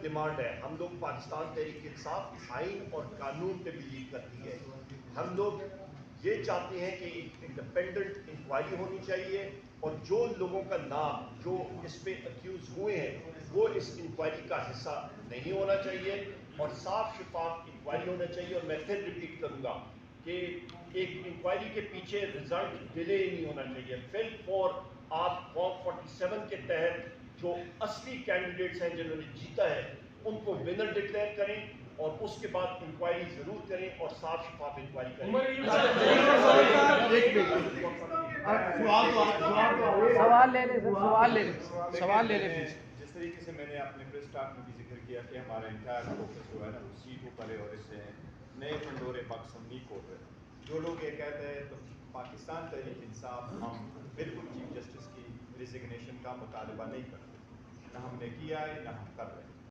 Demand ہے. ہم لوگ پاکستان تحریک انصاف آئین اور قانون پہ بلیو کرتی ہے. ہم لوگ یہ چاہتے ہیں کہ ایک انڈیپینڈنٹ انکوائری ہونی چاہیے اور جو لوگوں کا نام جو اس پہ اکیوز ہوئے ہیں وہ اس انکوائری کا حصہ نہیں ہونا چاہیے اور صاف شفاف انکوائری ہونا چاہیے. اور میں پھر ریپیٹ کروں گا کہ ایک انکوائری کے پیچھے رزلٹ ڈیلے نہیں ہونا چاہیے. فل فور آپ فارم 47 کے تحت جو اصلی کینڈیڈیٹس ہیں جنہوں نے جیتا ہے ان کو ونر ڈکلیئر کریں اور اس کے بعد انکوائری ضرور کریں اور صاف شفاف انکوائری کریں. سوال لے لیں. جس طریقے سے میں نے اپنے پریس اسٹارٹ میں بھی ذکر کیا کہ ہمارا انٹائر فوکس جو ہے نا وہ سیٹوں پر ہے اور اس سے نئے پنڈورے پاکستان نہیں کھول رہے. جو لوگ یہ کہتے ہیں تو پاکستان تحریک انصاف ہم بالکل چیف جسٹس کی ریزگنیشن کا مطالبہ نہیں کرتے, نہ ہم نے کیا ہے نہ ہم کر رہے ہیں.